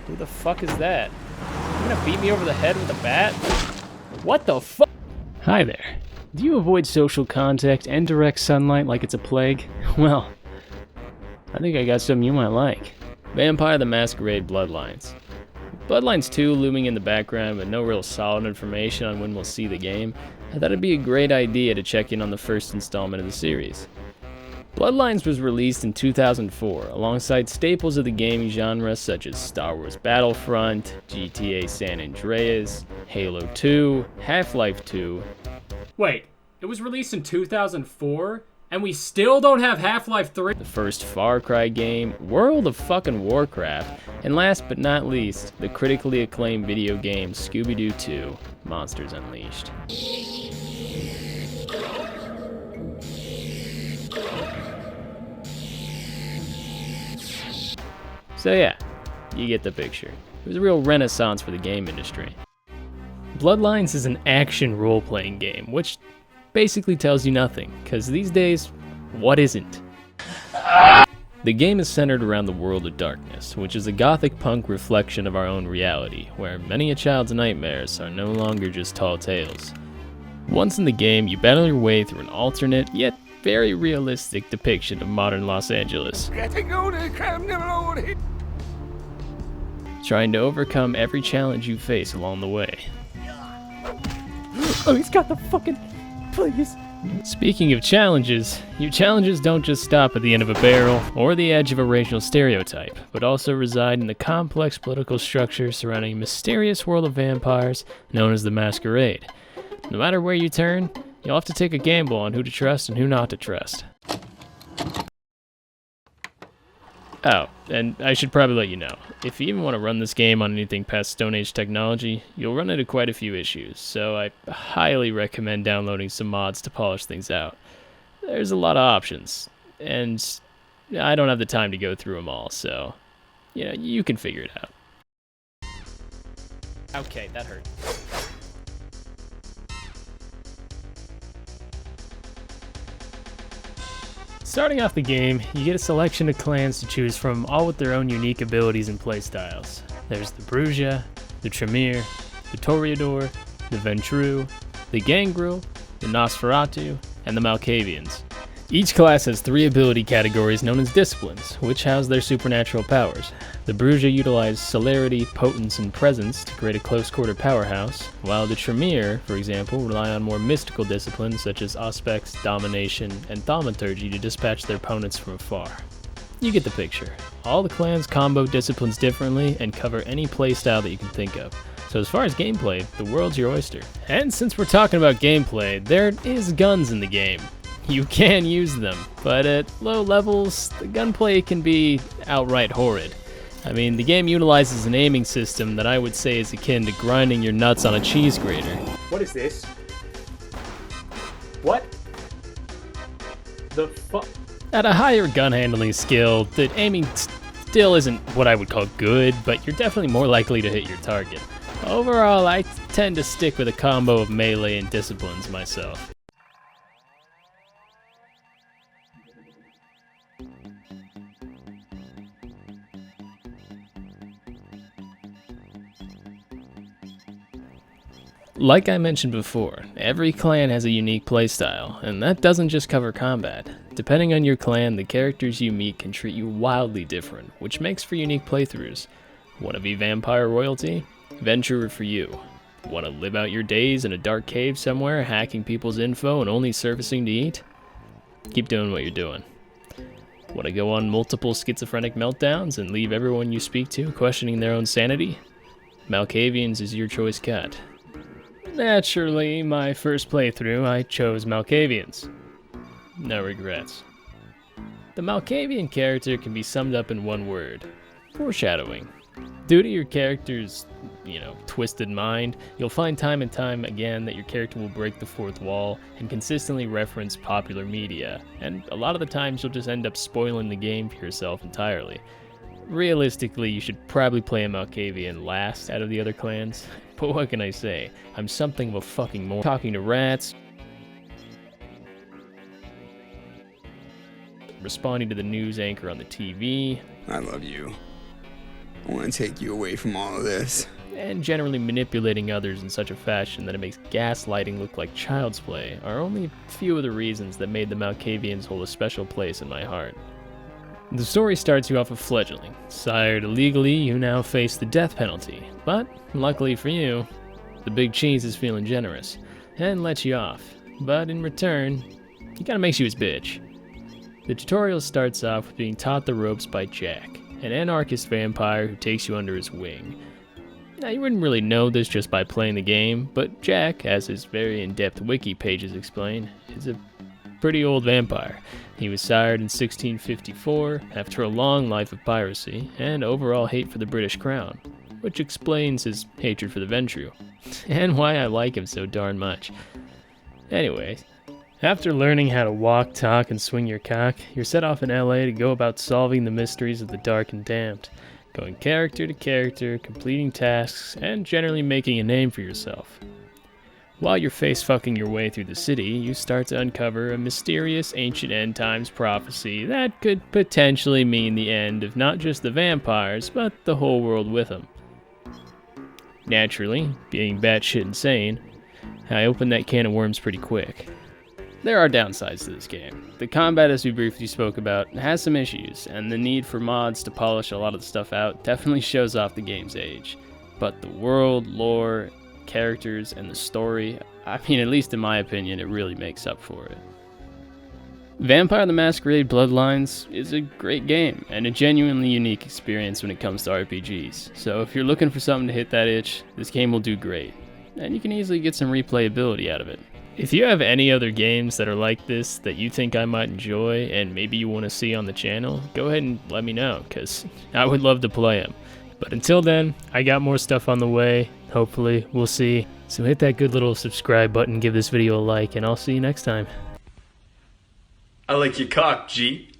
Who the fuck is that? You gonna beat me over the head with a bat? What the fuck? Hi there. Do you avoid social contact and direct sunlight like it's a plague? Well, I think I got something you might like. Vampire the Masquerade Bloodlines. Bloodlines 2 looming in the background but no real solid information on when we'll see the game, I thought it'd be a great idea to check in on the first installment of the series. Bloodlines was released in 2004 alongside staples of the gaming genre such as Star Wars Battlefront, GTA San Andreas, Halo 2, Half-Life 2. Wait, it was released in 2004? And we still don't have Half-Life 3? The first Far Cry game, World of fucking Warcraft, and last but not least, the critically acclaimed video game Scooby-Doo 2, Monsters Unleashed. So yeah, you get the picture. It was a real renaissance for the game industry. Bloodlines is an action role-playing game, which basically tells you nothing, because these days, what isn't? The game is centered around the world of darkness, which is a gothic punk reflection of our own reality, where many a child's nightmares are no longer just tall tales. Once in the game, you battle your way through an alternate, yet very realistic depiction of modern Los Angeles, trying to overcome every challenge you face along the way. Oh, he's got the fucking... Please. Speaking of challenges, your challenges don't just stop at the end of a barrel or the edge of a racial stereotype, but also reside in the complex political structure surrounding a mysterious world of vampires known as the Masquerade. No matter where you turn, you'll have to take a gamble on who to trust and who not to trust. Oh, and I should probably let you know, if you even want to run this game on anything past Stone Age technology, you'll run into quite a few issues, so I highly recommend downloading some mods to polish things out. There's a lot of options, and I don't have the time to go through them all, so yeah, you can figure it out. Okay, that hurt. Starting off the game, you get a selection of clans to choose from, all with their own unique abilities and playstyles. There's the Bruja, the Tremere, the Toreador, the Ventru, the Gangrel, the Nosferatu, and the Malkavians. Each class has 3 ability categories known as disciplines, which house their supernatural powers. The Bruja utilize celerity, potence, and presence to create a close-quarter powerhouse, while the Tremere, for example, rely on more mystical disciplines such as Auspex, Domination, and Thaumaturgy to dispatch their opponents from afar. You get the picture. All the clans combo disciplines differently and cover any playstyle that you can think of. So as far as gameplay, the world's your oyster. And since we're talking about gameplay, there is guns in the game. You can use them, but at low levels, the gunplay can be outright horrid. I mean, the game utilizes an aiming system that I would say is akin to grinding your nuts on a cheese grater. What is this? What? The fuck? At a higher gun handling skill, the aiming still isn't what I would call good, but you're definitely more likely to hit your target. Overall, I tend to stick with a combo of melee and disciplines myself. Like I mentioned before, every clan has a unique playstyle, and that doesn't just cover combat. Depending on your clan, the characters you meet can treat you wildly different, which makes for unique playthroughs. Want to be vampire royalty? Venturer for you. Want to live out your days in a dark cave somewhere, hacking people's info and only surfacing to eat? Keep doing what you're doing. Want to go on multiple schizophrenic meltdowns and leave everyone you speak to questioning their own sanity? Malkavians is your choice cat. Naturally, my first playthrough, I chose Malkavians. No regrets. The Malkavian character can be summed up in one word: foreshadowing. Due to your character's, twisted mind, you'll find time and time again that your character will break the fourth wall and consistently reference popular media, and a lot of the times you'll just end up spoiling the game for yourself entirely. Realistically, you should probably play a Malkavian last out of the other clans, but what can I say? I'm something of a fucking moron. Talking to rats, responding to the news anchor on the TV. I love you. I want to take you away from all of this. And generally manipulating others in such a fashion that it makes gaslighting look like child's play are only a few of the reasons that made the Malkavians hold a special place in my heart. The story starts you off with fledgling. Sired illegally, you now face the death penalty, but luckily for you, the big cheese is feeling generous and lets you off, but in return, he kinda makes you his bitch. The tutorial starts off with being taught the ropes by Jack, an anarchist vampire who takes you under his wing. Now, you wouldn't really know this just by playing the game, but Jack, as his very in-depth wiki pages explain, is a pretty old vampire. He was sired in 1654 after a long life of piracy and overall hate for the British crown, which explains his hatred for the Ventrue, and why I like him so darn much. Anyways, after learning how to walk, talk, and swing your cock, you're set off in LA to go about solving the mysteries of the dark and damned, going character to character, completing tasks, and generally making a name for yourself. While you're face-fucking your way through the city, you start to uncover a mysterious ancient end times prophecy that could potentially mean the end of not just the vampires, but the whole world with them. Naturally, being batshit insane, I opened that can of worms pretty quick. There are downsides to this game. The combat, as we briefly spoke about, has some issues, and the need for mods to polish a lot of the stuff out definitely shows off the game's age. But the world, lore, characters, and the story, I mean, at least in my opinion, it really makes up for it. Vampire the Masquerade Bloodlines is a great game, and a genuinely unique experience when it comes to RPGs. So if you're looking for something to hit that itch, this game will do great, and you can easily get some replayability out of it. If you have any other games that are like this that you think I might enjoy and maybe you want to see on the channel, go ahead and let me know, because I would love to play them. But until then, I got more stuff on the way, hopefully, we'll see. So hit that good little subscribe button, give this video a like, and I'll see you next time. I like your cock, G.